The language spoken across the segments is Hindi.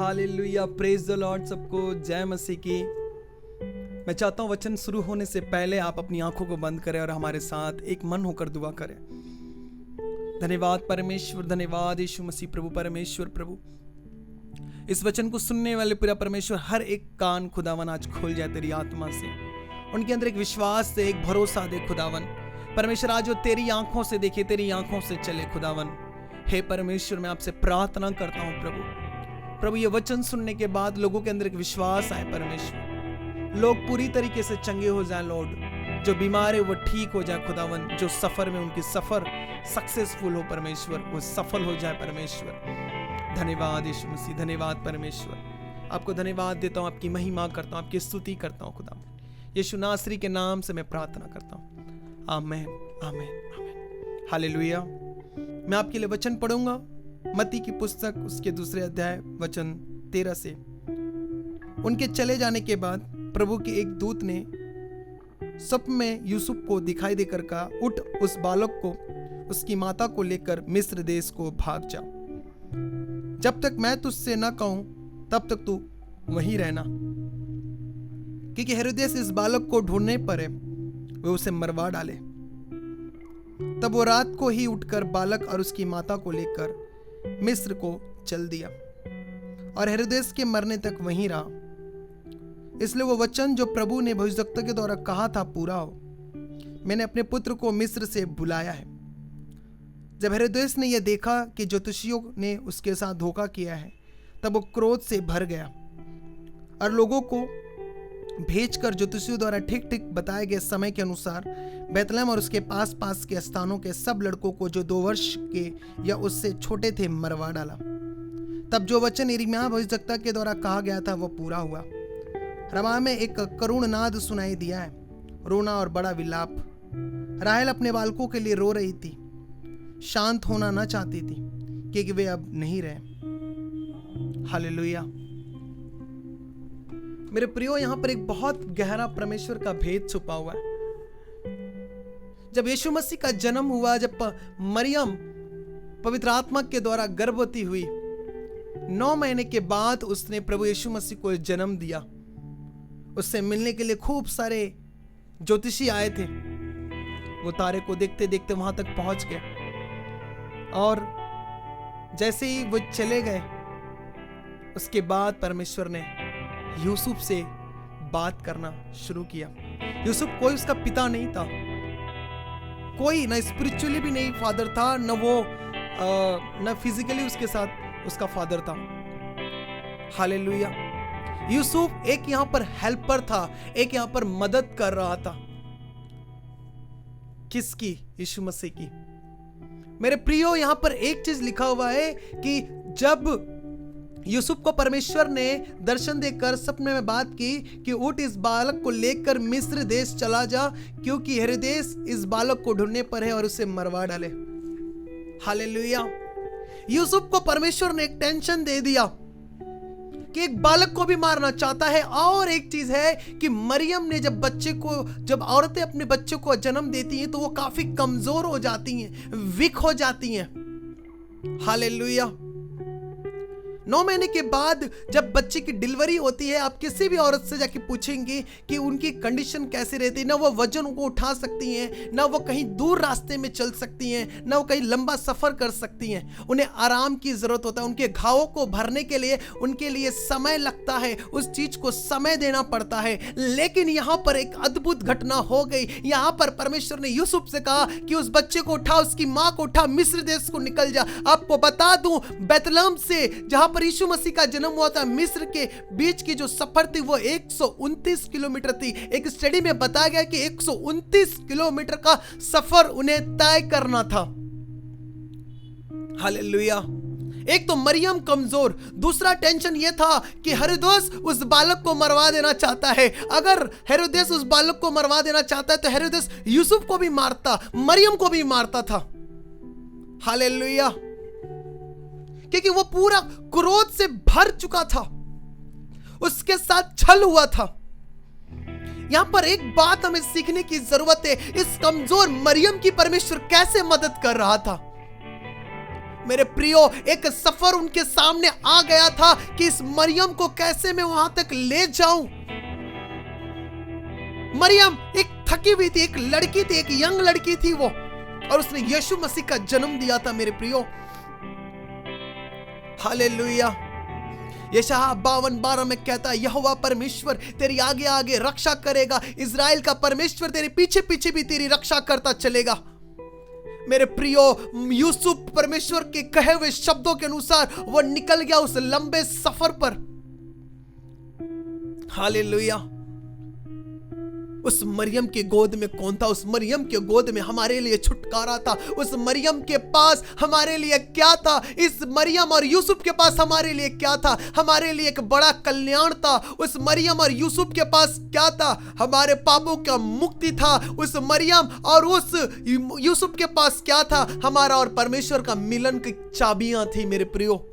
Hallelujah, praise the Lord. सबको जय मसीह की। मैं चाहता हूँ वचन शुरू होने से पहले आप अपनी आंखों को बंद करें और हमारे साथ एक मन होकर दुआ करें। धन्यवाद परमेश्वर, धन्यवाद यीशु मसीह प्रभु, परमेश्वर प्रभु। इस वचन को सुनने वाले पूरा परमेश्वर हर एक कान खुदावन आज खोल जाए तेरी आत्मा से, उनके अंदर एक विश्वास दे, एक भरोसा दे खुदावन। परमेश्वर आज वो तेरी आंखों से देखे, तेरी आंखों से चले खुदावन। हे परमेश्वर, मैं आपसे प्रार्थना करता हूँ प्रभु, ये वचन सुनने के बाद लोगों के अंदर एक विश्वास आए परमेश्वर, लोग पूरी तरीके से चंगे हो जाए लॉर्ड, जो बीमार है वो ठीक हो जाए खुदावन, जो सफर में उनकी सफर सक्सेसफुल हो परमेश्वर, वो सफल हो जाए परमेश्वर। धन्यवाद यीशु मसीह, धन्यवाद परमेश्वर। आपको धन्यवाद देता हूँ, आपकी महिमा करता हूँ, आपकी स्तुति करता हूँ खुदा। यीशु नासरी के नाम से मैं प्रार्थना करता हूँ, आमीन आमीन आमीन। हालेलुया। मैं आपके लिए वचन पढ़ूंगा, मत्ती की पुस्तक उसके 2 अध्याय वचन 13 से। उनके चले जाने के बाद प्रभु के एक दूत ने स्वप्न में यूसुफ को दिखाई देकर कहा, उठ, उस बालक को उसकी माता को लेकर मिस्र देश को भाग जा। जब तक मैं तुझसे न कहूं तब तक तू वहीं रहना, क्योंकि हेरोदेस इस बालक को ढूंढने पर है, वे उसे मरवा डाले। तब वो रात को ही उठकर बालक और उसकी माता को लेकर मिस्र को चल दिया और हेरोदेस के मरने तक वहीं रहा। इसलिए वो वचन जो प्रभु ने भविष्यवक्ता के द्वारा कहा था पूरा हो, मैंने अपने पुत्र को मिस्र से बुलाया है। जब हेरोदेस ने यह देखा कि ज्योतिषियों ने उसके साथ धोखा किया है, तब वो क्रोध से भर गया और लोगों को भेजकर ज्योतिषियों द्वारा ठीक ठीक बताए गए समय के अनुसार बैतलहम और उसके पास पास के स्थानों के सब लड़कों को जो 2 वर्ष के या उससे छोटे थे मरवा डाला। तब जो वचन यिर्मयाह भविष्यवक्ता के द्वारा कहा गया था वो पूरा हुआ। रमा में एक करुण नाद सुनाई दिया है, रोना और बड़ा विलाप। राहेल अपने बालकों के लिए रो रही थी, शांत होना न चाहती थी, क्योंकि वे अब नहीं रहे। हालेलुया। मेरे प्रियो, यहां पर एक बहुत गहरा परमेश्वर का भेद छुपा हुआ है। जब यीशु मसीह का जन्म हुआ, जब मरियम पवित्र आत्मा के द्वारा गर्भवती हुई, 9 महीने के बाद उसने प्रभु यीशु मसीह को जन्म दिया। उससे मिलने के लिए खूब सारे ज्योतिषी आए थे। वो तारे को देखते देखते वहां तक पहुंच गए और जैसे ही वो चले गए, उसके बाद परमेश्वर ने यूसुफ से बात करना शुरू किया। यूसुफ कोई उसका पिता नहीं था, कोई ना स्पिरिचुअली भी नहीं फादर था, न वो न फिजिकली उसके साथ उसका फादर था। हालेलुया। यूसुफ एक यहां पर हेल्पर था, एक यहां पर मदद कर रहा था। किसकी? यीशु मसीह की। मेरे प्रियो, यहां पर एक चीज लिखा हुआ है कि जब यूसुफ को परमेश्वर ने दर्शन देकर सपने में बात की कि उठ, इस बालक को लेकर मिस्र देश चला जा, क्योंकि हेरोदेस इस बालक को ढूंढने पर है और उसे मरवा डाले। हालेलुया। यूसुफ को परमेश्वर ने एक टेंशन दे दिया कि एक बालक को भी मारना चाहता है। और एक चीज है कि मरियम ने जब औरतें अपने बच्चे को जन्म देती हैं तो वो काफी कमजोर हो जाती हैं, वीक हो जाती हैं। हालेलुया। 9 महीने के बाद जब बच्चे की डिलीवरी होती है, आप किसी भी औरत से जाके पूछेंगे कि उनकी कंडीशन कैसी रहती है। ना वो वजन को उठा सकती हैं, ना वो कहीं दूर रास्ते में चल सकती हैं, ना वो कहीं लंबा सफर कर सकती हैं। उन्हें आराम की जरूरत होता है। उनके घावों को भरने के लिए उनके लिए समय लगता है, उस चीज को समय देना पड़ता है। लेकिन यहाँ पर एक अद्भुत घटना हो गई। यहाँ पर परमेश्वर ने यूसुफ से कहा कि उस बच्चे को उठा, उसकी माँ को उठा, मिस्र देश को निकल जा। आपको बता दूं, बैतलहम से जहां पर यीशु मसीह का जन्म हुआ था, मिस्र के बीच की जो सफर थी वो 129 किलोमीटर थी। एक स्टडी में बताया गया कि 129 किलोमीटर का सफर उन्हें तय करना था। हालेलुया। एक तो मरियम कमजोर, दूसरा टेंशन यह था कि हेरोदेस उस बालक को मरवा देना चाहता है। अगर हेरोदेस उस बालक को मरवा देना चाहता है तो हेरोदेस यूसुफ को भी मारता, मरियम को भी मारता था। हालेलुया। क्योंकि वो पूरा क्रोध से भर चुका था, उसके साथ छल हुआ था। यहां पर एक बात हमें सीखने की जरूरत है, इस कमजोर मरियम की परमेश्वर कैसे मदद कर रहा था। मेरे प्रियो, एक सफर उनके सामने आ गया था कि इस मरियम को कैसे मैं वहां तक ले जाऊं। मरियम एक थकी हुई थी, एक लड़की थी, एक यंग लड़की थी वो, और उसने यीशु मसीह का जन्म दिया था मेरे प्रियो। हालेलुया। यशायाह 52:12 में कहता है, यहोवा परमेश्वर तेरी आगे आगे रक्षा करेगा, इजराइल का परमेश्वर तेरे पीछे पीछे भी तेरी रक्षा करता चलेगा। मेरे प्रियो, यूसुफ परमेश्वर के कहे हुए शब्दों के अनुसार वो निकल गया उस लंबे सफर पर। हालेलुया। उस मरियम की गोद में कौन था? उस मरियम के गोद में हमारे लिए छुटकारा था। उस मरियम के पास हमारे लिए क्या था? इस मरियम और यूसुफ के पास हमारे लिए क्या था? हमारे लिए एक बड़ा कल्याण था। उस मरियम और यूसुफ के पास क्या था? हमारे पापों का मुक्ति था। उस मरियम और उस यूसुफ के पास क्या था? हमारा और परमेश्वर का मिलन की चाबियां थी मेरे प्रियो।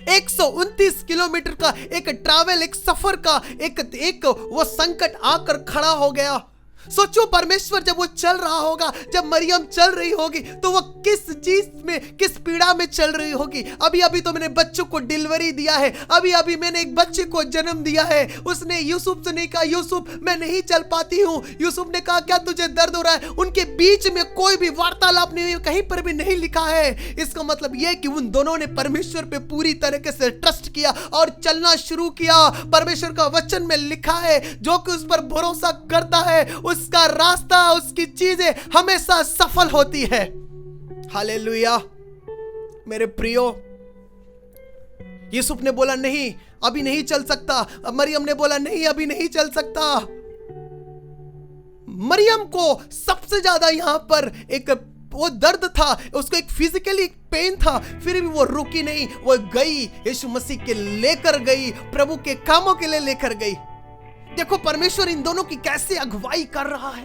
129 किलोमीटर का एक ट्रैवल, एक सफर का एक वो संकट आकर खड़ा हो गया। सोचो, परमेश्वर जब वो चल रहा होगा, जब मरियम चल रही होगी, तो वो किस चीज में, किस पीड़ा में चल रही होगी। अभी अभी तो मैंने बच्चों को डिलीवरी दिया है, अभी अभी मैंने एक बच्चे को जन्म दिया है। उसने यूसुफ से नहीं कहा, यूसुफ मैं नहीं चल पाती हूँ। यूसुफ ने कहा, क्या तुझे दर्द हो रहा है? उनके बीच में कोई भी वार्तालाप नहीं हुई, कहीं पर भी नहीं लिखा है। इसका मतलब यह कि उन दोनों ने परमेश्वर पे पूरी तरीके से ट्रस्ट किया और चलना शुरू किया। परमेश्वर का वचन में लिखा है, जो कि उस पर भरोसा करता है उसका रास्ता, उसकी चीजें हमेशा सफल होती है। हालेलुया। मेरे प्रियो, यूसुफ ने बोला नहीं, अभी नहीं चल सकता। मरियम ने बोला नहीं, अभी नहीं चल सकता। मरियम को सबसे ज्यादा यहां पर एक वो दर्द था, उसको एक फिजिकली पेन था, फिर भी वो रुकी नहीं। वो गई, यीशु मसीह के लेकर गई, प्रभु के कामों के लिए लेकर गई। देखो परमेश्वर इन दोनों की कैसे अगुवाई कर रहा है।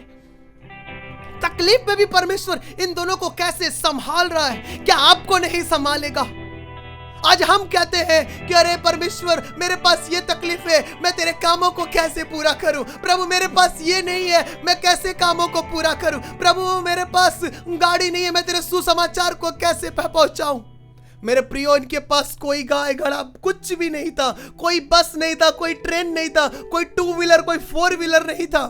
तकलीफ में भी परमेश्वर इन दोनों को कैसे संभाल रहा है। क्या आपको नहीं संभालेगा? आज हम कहते हैं कि अरे परमेश्वर, मेरे पास ये तकलीफ है, मैं तेरे कामों को कैसे पूरा करूं? प्रभु मेरे पास ये नहीं है, मैं कैसे कामों को पूरा करूं? प्रभु मेरे पास गाड़ी नहीं है, मैं तेरे सुसमाचार को कैसे पहुंचाऊं? मेरे प्रियो, इनके पास कोई गाय घड़ा कुछ भी नहीं था, कोई बस नहीं था, कोई ट्रेन नहीं था, कोई 2 व्हीलर, कोई 4 व्हीलर नहीं था।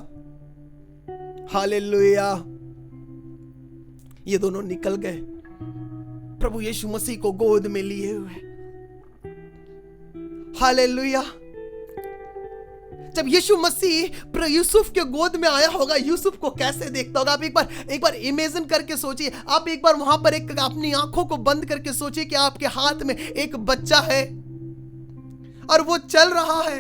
हालेलुया। ये दोनों निकल गए प्रभु यीशु मसीह को गोद में लिए हुए। हालेलुया। जब यीशु मसीह यूसुफ के गोद में आया होगा, यूसुफ को कैसे देखता होगा? आप एक बार इमेजिन करके सोचिए। आप एक बार वहां पर एक अपनी आंखों को बंद करके सोचिए कि आपके हाथ में एक बच्चा है और वो चल रहा है।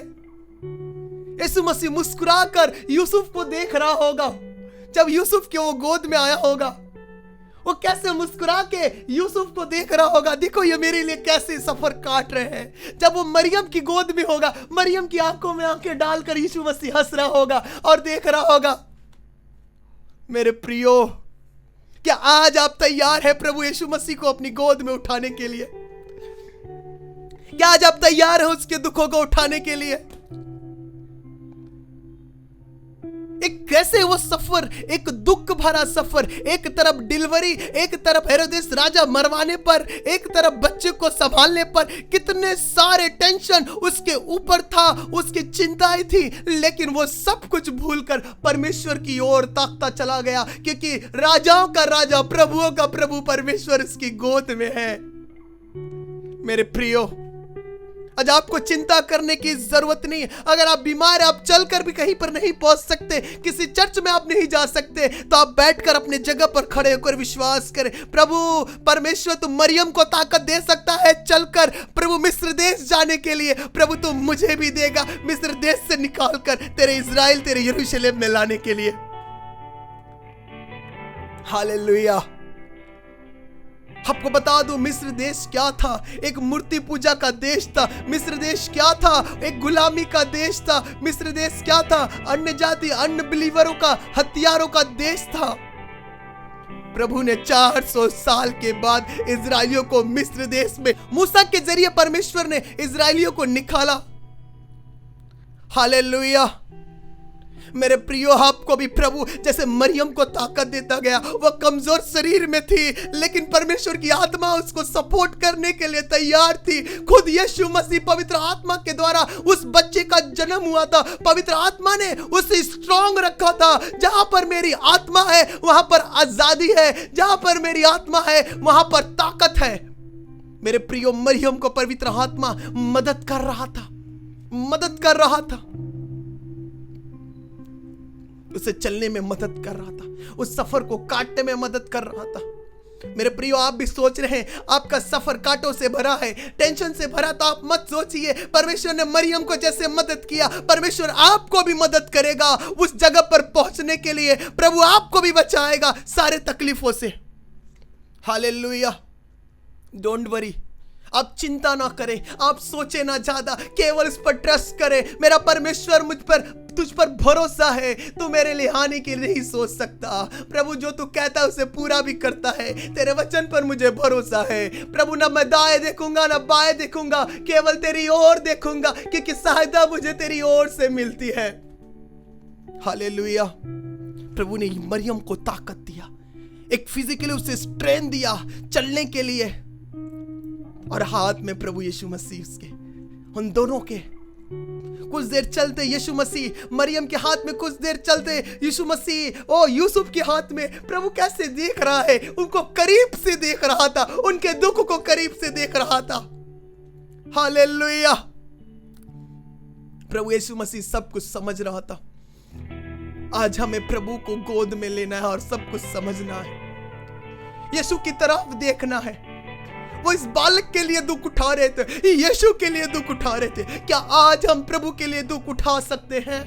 यीशु मसीह मुस्कुराकर यूसुफ को देख रहा होगा। जब यूसुफ के वो गोद में आया होगा, वो कैसे मुस्कुरा के यूसुफ को देख रहा होगा। देखो ये मेरे लिए कैसे सफर काट रहे हैं। जब वो मरियम की गोद में होगा, मरियम की आंखों में आंखें डालकर यीशु मसीह हंस रहा होगा और देख रहा होगा। मेरे प्रियो, क्या आज आप तैयार हैं प्रभु यीशु मसीह को अपनी गोद में उठाने के लिए? क्या आज आप तैयार हैं उसके दुखों को उठाने के लिए? एक कैसे वो सफर, एक दुख भरा सफर, एक तरफ डिलीवरी, एक तरफ हेरोदेस राजा मरवाने पर, एक तरफ बच्चे को संभालने पर, कितने सारे टेंशन उसके ऊपर था, उसकी चिंताएं थी, लेकिन वो सब कुछ भूलकर परमेश्वर की ओर ताकता चला गया, क्योंकि राजाओं का राजा, प्रभुओं का प्रभु परमेश्वर उसकी गोद में है। मेरे प्रियो, आज आपको चिंता करने की जरूरत नहीं है। अगर आप बीमार हैं, आप चलकर भी कहीं पर नहीं पहुंच सकते, किसी चर्च में आप नहीं जा सकते, तो आप बैठकर अपने जगह पर खड़े होकर विश्वास करें, प्रभु परमेश्वर तू मरियम को ताकत दे सकता है चलकर प्रभु मिस्र देश जाने के लिए। प्रभु तू मुझे भी देगा मिस्र देश से निकालकर तेरे इजराइल, तेरे यरूशलेम में लाने के लिए। हालेलुया। आपको बता दूं, मिस्र देश क्या था? एक मूर्ति पूजा का देश था। मिस्र देश क्या था? एक गुलामी का देश था। मिस्र देश क्या था? अन्य जाति, अन्य बिलीवरों का, हथियारों का देश था। प्रभु ने 400 साल के बाद इजरायलियों को मिस्र देश में मूसा के जरिए परमेश्वर ने इजरायलियों को निकाला। हालेलुया। मेरे प्रियो, आपको भी प्रभु जैसे मरियम को ताकत देता गया, वह कमजोर शरीर में थी लेकिन परमेश्वर की आत्मा उसको सपोर्ट करने के लिए तैयार थी। खुद यीशु मसीह पवित्र आत्मा के द्वारा उस बच्चे का जन्म हुआ था। पवित्र आत्मा ने उसे स्ट्रांग रखा था। जहां पर मेरी आत्मा है वहां पर आजादी है, जहां पर मेरी आत्मा है वहां पर ताकत है। मेरे प्रियो, मरियम को पवित्र आत्मा मदद कर रहा था, उसे चलने में मदद कर रहा था, उस सफर को काटने में मदद कर रहा था। मेरे प्रियो, आप भी सोच रहे हैं आपका सफर कांटों से भरा है, टेंशन से भरा, तो आप मत सोचिए। परमेश्वर ने मरियम को जैसे मदद किया, परमेश्वर आपको भी मदद करेगा उस जगह पर पहुंचने के लिए। प्रभु आपको भी बचाएगा सारे तकलीफों से। हालेलुया। डोंट वरी, आप चिंता ना करें, आप सोचे ना ज्यादा, केवल इस पर ट्रस्ट करें। मेरा परमेश्वर तुझ पर भरोसा है, तू मेरे लिए हानि की नहीं सोच सकता। प्रभु जो तू कहता है उसे पूरा भी करता है। तेरे वचन पर मुझे भरोसा है प्रभु। ना मैं दाएं देखूंगा ना बाएं देखूंगा, केवल तेरी ओर देखूंगा, क्योंकि सहायता मुझे तेरी ओर से मिलती है। हालेलुया। प्रभु ने मरियम को ताकत दिया, एक फिजिकली उसे स्ट्रेंथ दिया चलने के लिए, और हाथ में प्रभु यीशु मसीह उसके, उन दोनों के कुछ देर चलते यीशु मसीह, मरियम के हाथ में कुछ देर चलते यीशु मसीह, ओ यूसुफ के हाथ में। प्रभु कैसे देख रहा है, उनको करीब से देख रहा था, उनके दुख को करीब से देख रहा था। हालेलुया। प्रभु यीशु मसीह सब कुछ समझ रहा था। आज हमें प्रभु को गोद में लेना है और सब कुछ समझना है, यीशु की तरफ देखना है। वो इस बालक के लिए दुख उठा रहे थे, यीशु के लिए दुख उठा रहे थे। क्या आज हम प्रभु के लिए दुख उठा सकते हैं?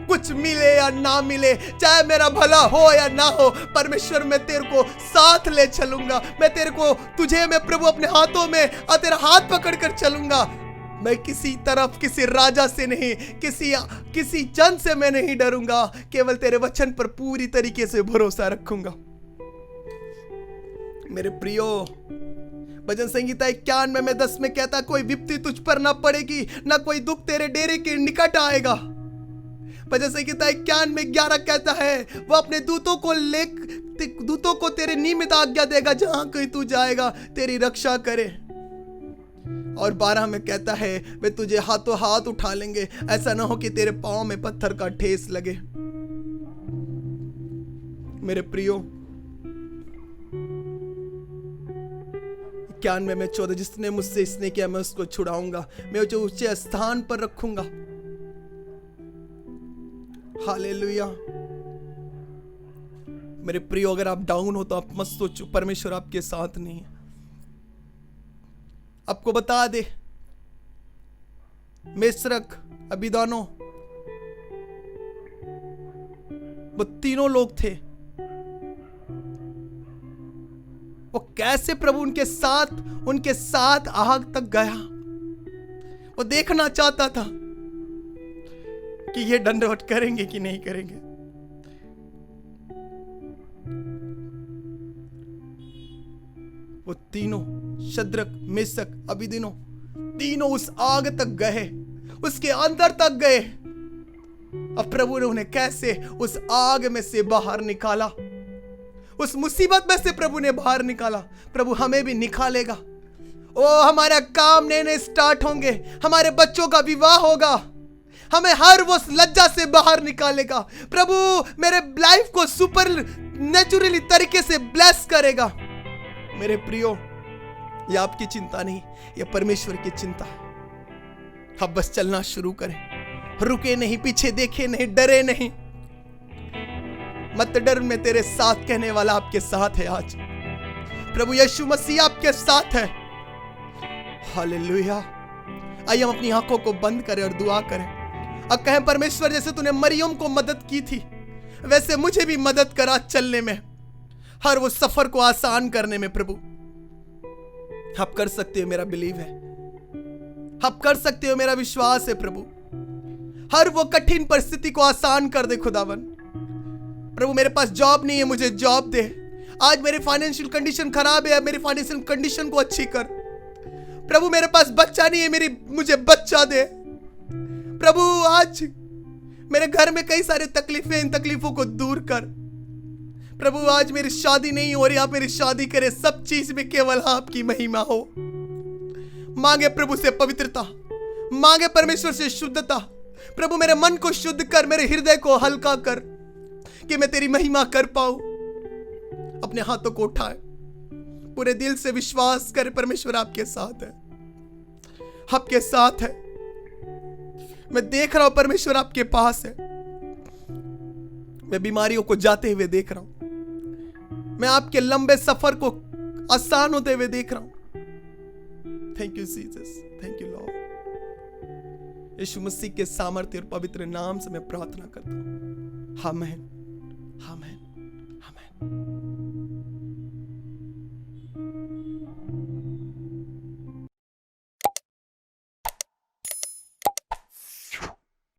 कुछ मिले या ना मिले, चाहे मेरा भला हो या ना हो, परमेश्वर मैं तेरे को साथ ले चलूंगा। तुझे मैं प्रभु अपने हाथों में और तेरा हाथ पकड़ कर चलूंगा। मैं किसी तरफ, किसी राजा से नहीं, किसी जन से मैं नहीं डरूंगा, केवल तेरे वचन पर पूरी तरीके से भरोसा रखूंगा। मेरे प्रियो, भजन संहिता 91 में 10 में कहता, कोई विपत्ति तुझ पर ना पड़ेगी, ना कोई दुख तेरे डेरे के निकट आएगा। भजन संहिता 91 में 11 कहता है, वो अपने दूतों को तेरे निमित्त आज्ञा देगा, जहां कहीं तू जाएगा तेरी रक्षा करे। और 12 में कहता है, वे तुझे हाथों हाथ उठा लेंगे, ऐसा ना हो कि तेरे पांव में पत्थर का ठेस लगे। मेरे प्रियो, 91 में 14, जिसने मुझसे इसने किया मैं उसको छुड़ाऊंगा, मैं उसे ऊंचे स्थान पर रखूंगा। हालेलुया। मेरे प्रियो, अगर आप डाउन हो तो आप मत सोचो परमेश्वर आपके साथ नहीं है। आपको बता दे, मेसरक, अबीदानो, वो तीनों लोग थे। वो कैसे प्रभु उनके साथ आग तक गया। वो देखना चाहता था कि ये दंडवत करेंगे कि नहीं करेंगे। वो तीनों, शद्रक, मेशक, अबीदनो, तीनों उस आग तक गए, उसके अंदर तक गए। अब प्रभु ने उन्हें कैसे उस आग में से बाहर निकाला, उस मुसीबत में से प्रभु ने बाहर निकाला। प्रभु हमें भी निकालेगा। ओ, हमारा काम नए नए स्टार्ट होंगे, हमारे बच्चों का विवाह होगा, हमें हर वो लज्जा से बाहर निकालेगा। प्रभु मेरे लाइफ को सुपर नेचुरली तरीके से ब्लेस करेगा। मेरे प्रियो, ये आपकी चिंता नहीं, ये परमेश्वर की चिंता है। अब बस चलना शुरू करें, रुके नहीं, पीछे देखे नहीं, डरे नहीं। मत डर, मैं तेरे साथ कहने वाला आपके साथ है। आज प्रभु यीशु मसीह आपके साथ है। हालेलुया। आइए हम अपनी आंखों को बंद करें और दुआ करें और कहें, परमेश्वर जैसे तूने मरियम को मदद की थी, वैसे मुझे भी मदद करा चलने में, हर वो सफर को आसान करने में। प्रभु आप कर सकते हो, मेरा बिलीव है, आप कर सकते हो, मेरा विश्वास है। प्रभु हर वो कठिन परिस्थिति को आसान कर दे खुदावन। प्रभु मेरे पास जॉब नहीं है, मुझे जॉब दे। आज मेरी फाइनेंशियल कंडीशन खराब है, मेरी फाइनेंशियल कंडीशन को अच्छी कर। प्रभु मेरे पास बच्चा नहीं है, मुझे बच्चा दे। प्रभु आज मेरे घर में कई सारे तकलीफें, इन तकलीफों को दूर कर। प्रभु आज मेरी शादी नहीं हो रही, आप मेरी शादी करें। सब चीज में केवल आपकी महिमा हो। मांगे प्रभु से पवित्रता, मांगे परमेश्वर से शुद्धता। प्रभु मेरे मन को शुद्ध कर, मेरे हृदय को हल्का कर कि मैं तेरी महिमा कर पाऊं। अपने हाथों को उठाए, पूरे दिल से विश्वास कर परमेश्वर आपके साथ है, आपके साथ है। मैं देख रहा हूं परमेश्वर आपके पास है। मैं बीमारियों को जाते हुए देख रहा हूं, मैं आपके लंबे सफर को आसान होते हुए देख रहा हूं। Thank you Jesus, thank you lord. यीशु मसीह के सामर्थ्य और पवित्र नाम से मैं प्रार्थना करता हूं। आमीन, आमीन, आमीन।